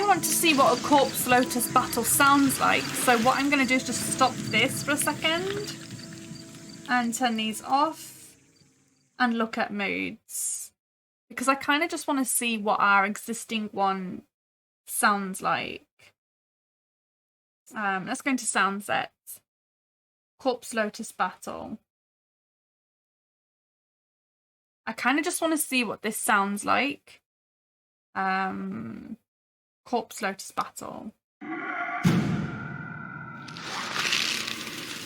want to see what a corpse lotus battle sounds like. So what I'm going to do is just stop this for a second and turn these off and look at moods. Because I kind of just want to see what our existing one sounds like. Let's go into SoundSet. Corpse Lotus Battle. I kind of just want to see what this sounds like. Corpse Lotus Battle.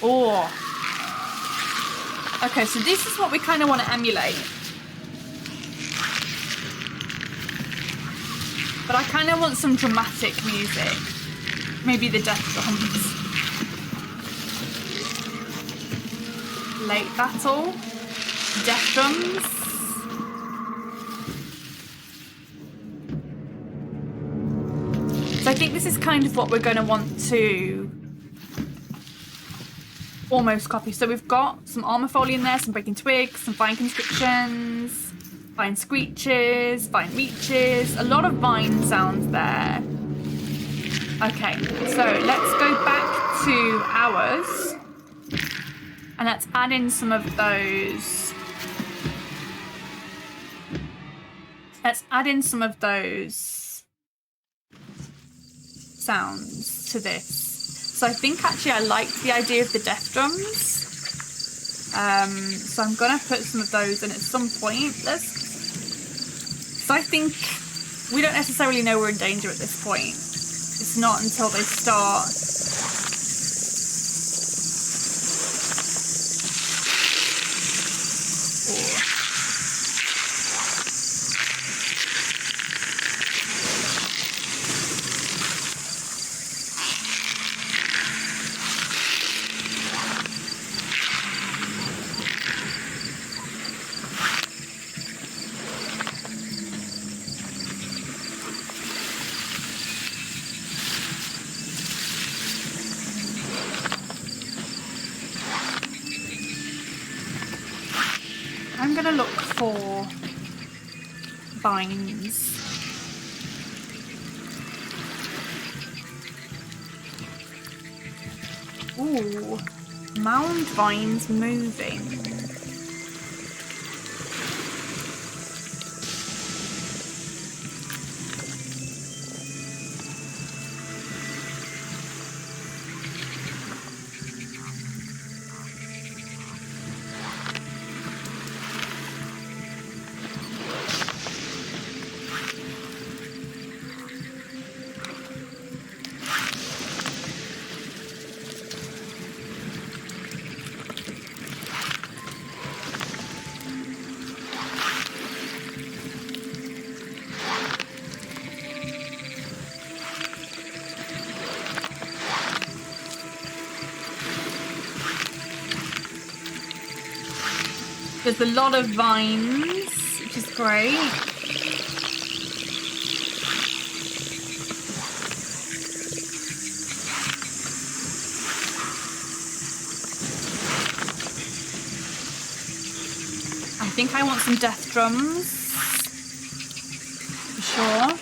Oh. Okay, so this is what we kind of want to emulate. But I kind of want some dramatic music. Maybe the death drums. Late battle. Death drums. So I think this is kind of what we're going to want to almost copy. So we've got some armor foley in there, some breaking twigs, some vine constrictions, vine screeches, vine reaches, a lot of vine sounds there. Okay, so let's go back to ours and let's add in some of those. Let's add in some of those sounds to this. So I think actually I like the idea of the death drums. So I'm gonna put some of those in at some point. So I think we don't necessarily know we're in danger at this point. It's not until they start. I'm gonna look for vines. Ooh, mound vines moving. There's a lot of vines, which is great. I think I want some death drums, for sure.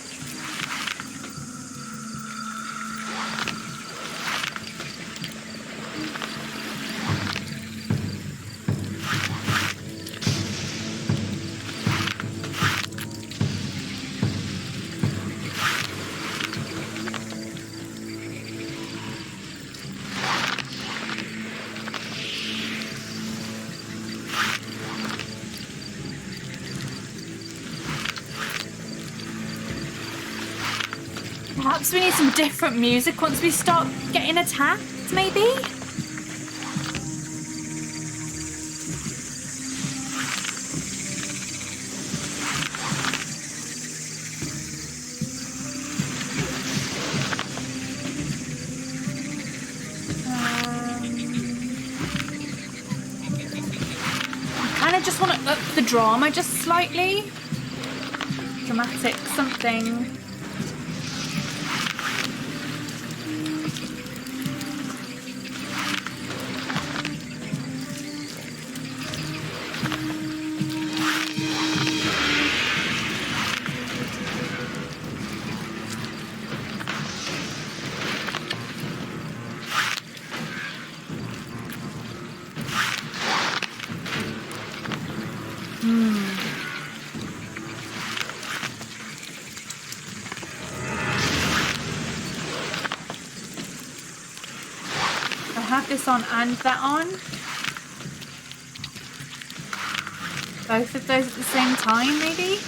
Perhaps we need some different music once we start getting attacked, maybe? I kind of just want to up the drama just slightly. Dramatic something. this on and that on. Both of those at the same time, maybe?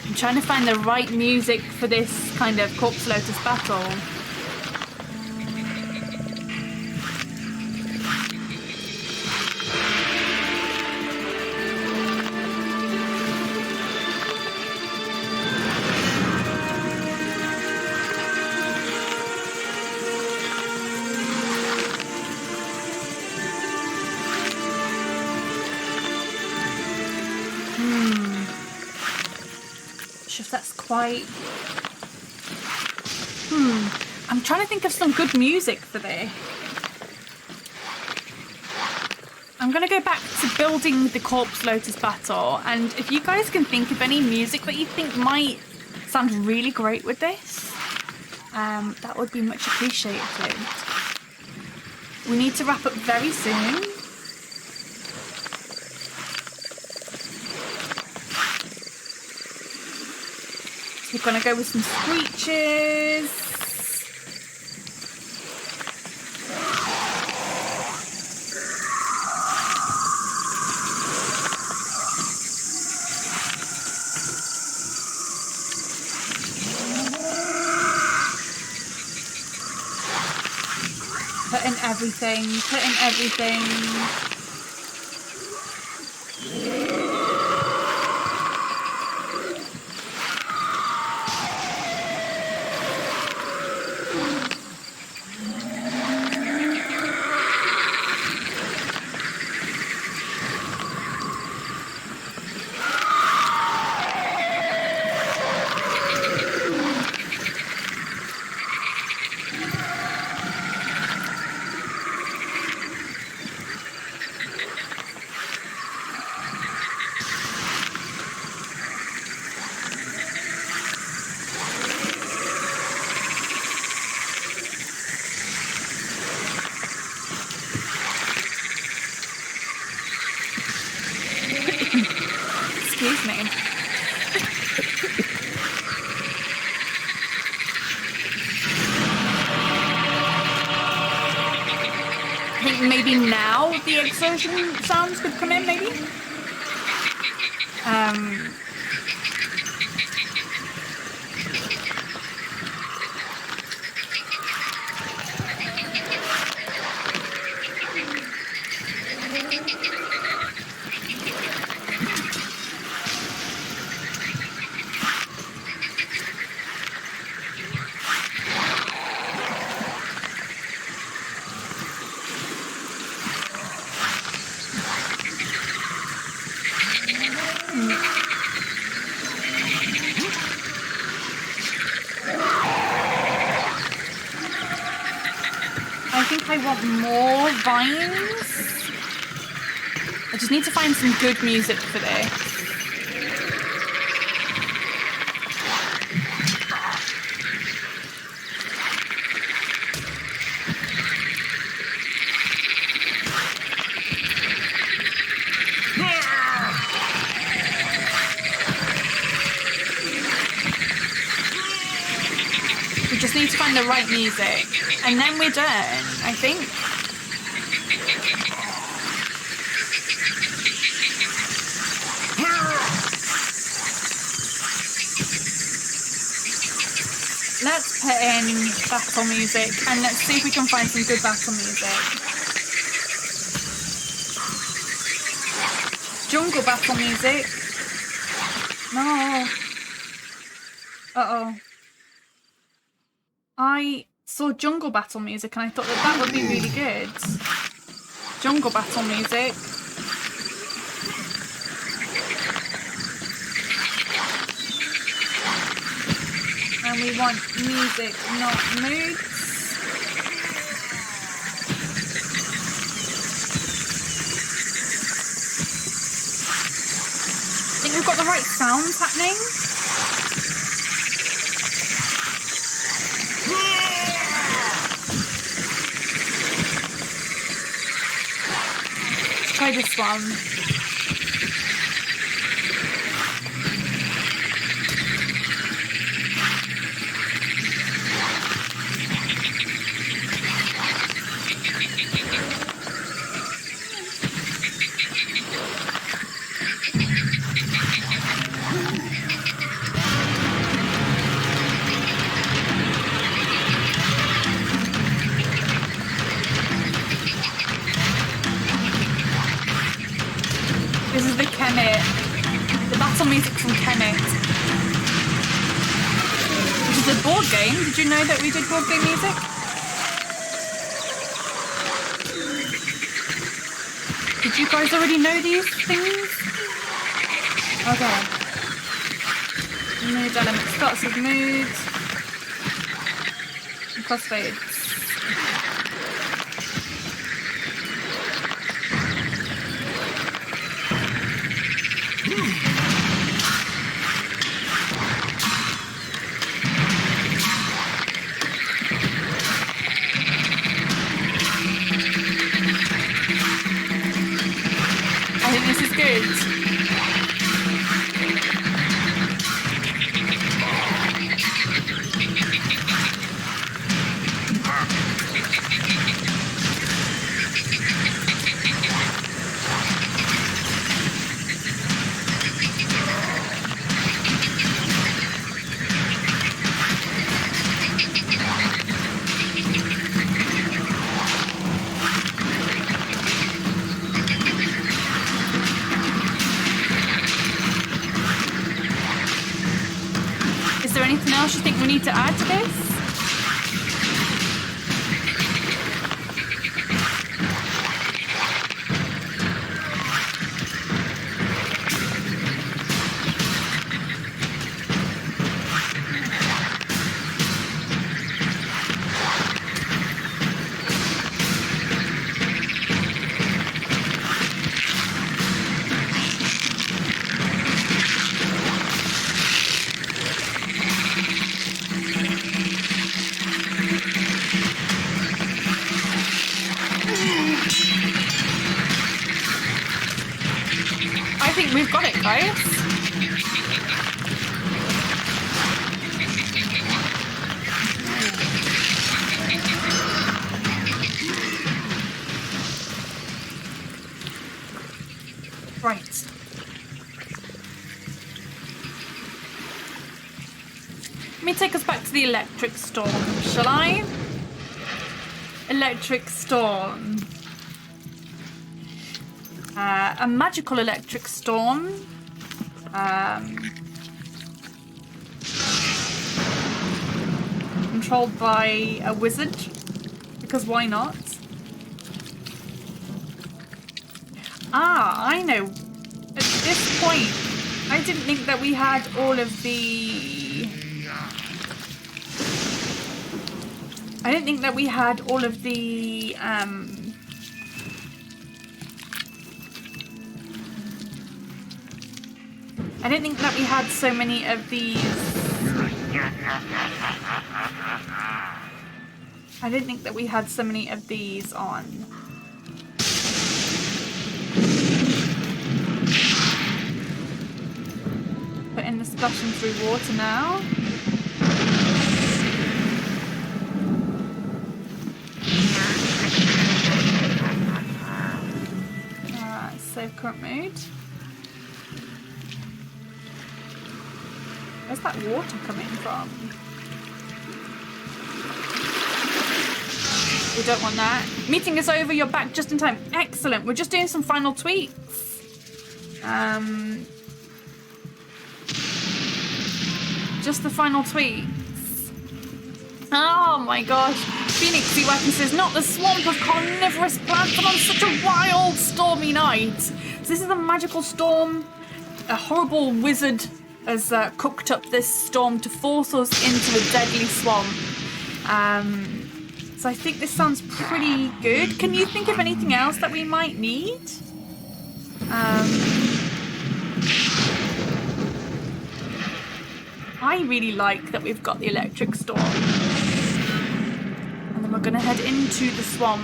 I'm trying to find the right music for this kind of Corpse Lotus battle. That's quite... I'm trying to think of some good music for this. I'm going to go back to building the Corpse Lotus battle, and if you guys can think of any music that you think might sound really great with this, that would be much appreciated. We need to wrap up very soon. We're gonna go with some screeches. Put in everything, put in everything. Excuse me. I think maybe now the explosion sounds could come in, maybe? I think I want more vines. I just need to find some good music for this. We just need to find the right music. And then we're done, I think. Let's put in battle music and let's see if we can find some good battle music. Jungle battle music. No. Uh-oh. I saw jungle battle music and I thought that would be really good. Jungle battle music. And we want music, not moods. I think we've got the right sounds happening. try this one. This is the Kemet, the battle music from Kemet, which is a board game. Did you know that we did board game music? Did you guys already know these things? Okay. Mood elements, starts with moods, and crossfades. I think this is good. Is there anything else you think we need to add to this? I think we've got it, guys. Right. Let me take us back to the electric storm, shall I? Electric storm. A magical electric storm. Controlled by a wizard. Because why not? Ah, I know. At this point, I didn't think that we had all of the... I didn't think that we had all of the... I didn't think that we had so many of these. I didn't think that we had so many of these on. Put in the splashing through water now. Save current mode. Where's that water coming from? We don't want that. Meeting is over, you're back just in time. Excellent. We're just doing some final tweaks. Just the final tweaks. Oh my gosh. Phoenix C. Wacken says, not the swamp of carnivorous plants, but on such a wild, stormy night. So this is a magical storm. A horrible wizard has cooked up this storm to force us into a deadly swamp. So I think this sounds pretty good. Can you think of anything else that we might need? I really like that we've got the electric storm. And then we're going to head into the swamp.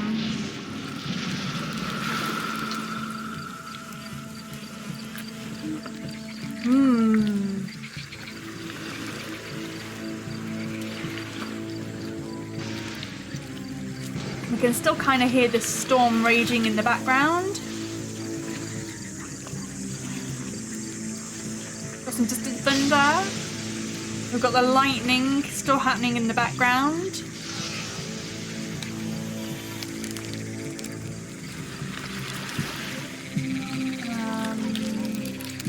can still kind of hear the storm raging in the background. Got some distant thunder. We've got the lightning still happening in the background.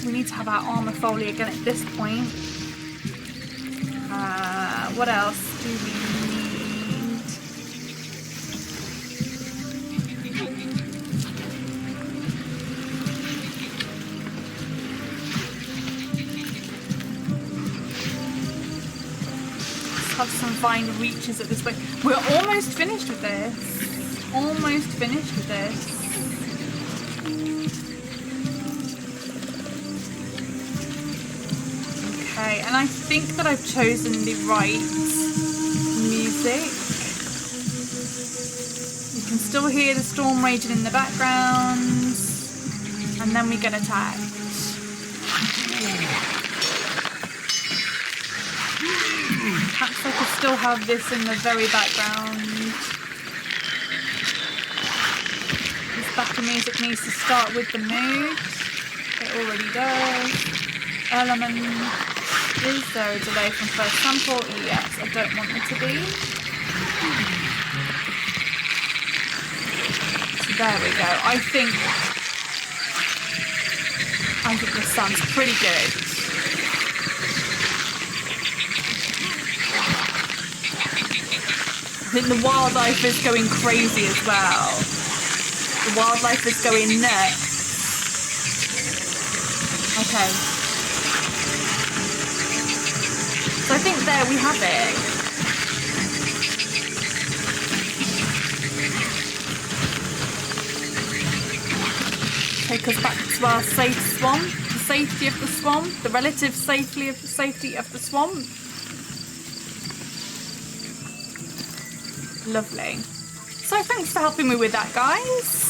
We need to have our armor foley again at this point. What else do we need? Let's have some fine reaches at this point. We're almost finished with this. Almost finished with this. Okay, and I think that I've chosen the right music. You can still hear the storm raging in the background, and then we get attacked. Perhaps I could still have this in the very background. This backing music needs to start with the mood. It already does. Element. Is there a delay from first sample? Yes, I don't want it to be. So there we go. I think this sounds pretty good. I think the wildlife is going crazy as well. The wildlife is going nuts. Okay. So I think there we have it. Take us back to our safe swamp, the safety of the swamp, the relative safety of the swamp. Lovely. So thanks for helping me with that, guys.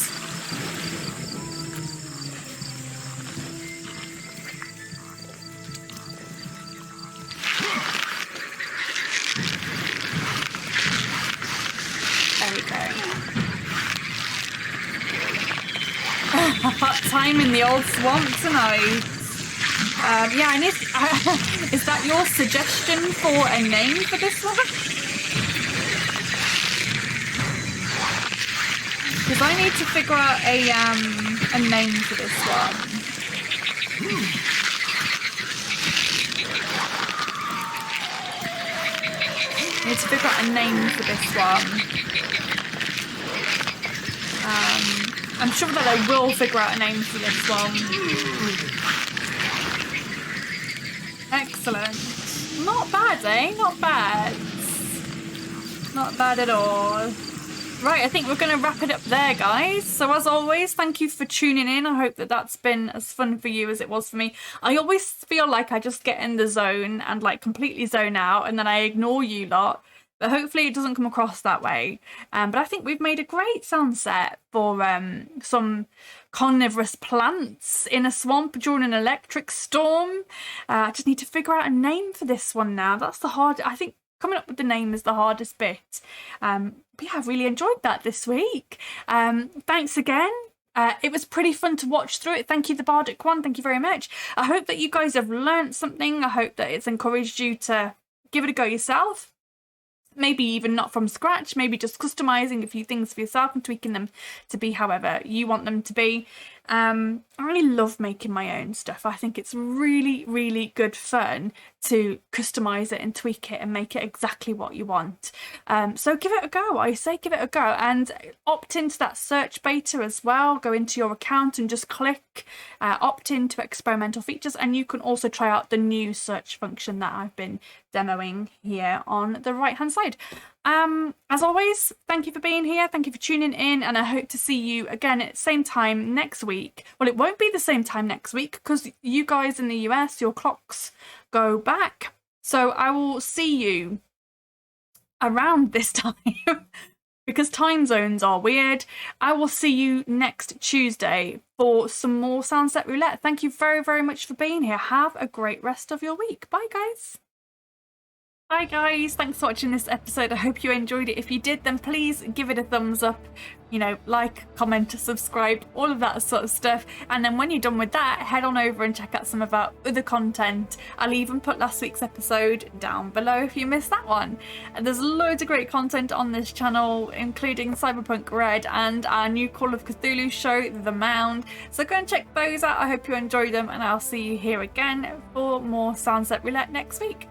Hot time in the old swamp tonight. Yeah, I need. Is that your suggestion for a name for this one? Because I need to figure out a name for this one. I need to figure out a name for this one. I'm sure that I will figure out a name for this one. Excellent. Not bad, eh? Not bad. Not bad at all. Right, I think we're going to wrap it up there, guys. So as always, thank you for tuning in. I hope that that's been as fun for you as it was for me. I always feel like I just get in the zone and like completely zone out and then I ignore you lot. But hopefully it doesn't come across that way. But I think we've made a great sound set for some carnivorous plants in a swamp during an electric storm. I just need to figure out a name for this one now. That's the hard. I think coming up with the name is the hardest bit. But yeah, I've really enjoyed that this week. Thanks again. It was pretty fun to watch through it. Thank you, the Bardic One. Thank you very much. I hope that you guys have learnt something. I hope that it's encouraged you to give it a go yourself. Maybe even not from scratch, maybe just customizing a few things for yourself and tweaking them to be however you want them to be. I really love making my own stuff. I think it's really, really good fun to customize it and tweak it and make it exactly what you want. So give it a go. I say give it a go and opt into that search beta as well. Go into your account and just click opt into experimental features, and you can also try out the new search function that I've been demoing here on the right hand side. As always, thank you for being here. Thank you for tuning in, and I hope to see you again at the same time next week. Well, it won't be the same time next week because you guys in the US, your clocks go back. So I will see you around this time because time zones are weird. I will see you next Tuesday for some more SoundSet Roulette. Thank you very, very much for being here. Have a great rest of your week. Bye, guys. Hi guys, thanks for watching this episode. I hope you enjoyed it. If you did, then please give it a thumbs up, like, comment, subscribe, all of that sort of stuff. And then when you're done with that, head on over and check out some of our other content. I'll even put last week's episode down below if you missed that one. And there's loads of great content on this channel, including Cyberpunk Red and our new Call of Cthulhu show, The Mound. So go and check those out. I hope you enjoy them, and I'll see you here again for more SoundSet Roulette next week.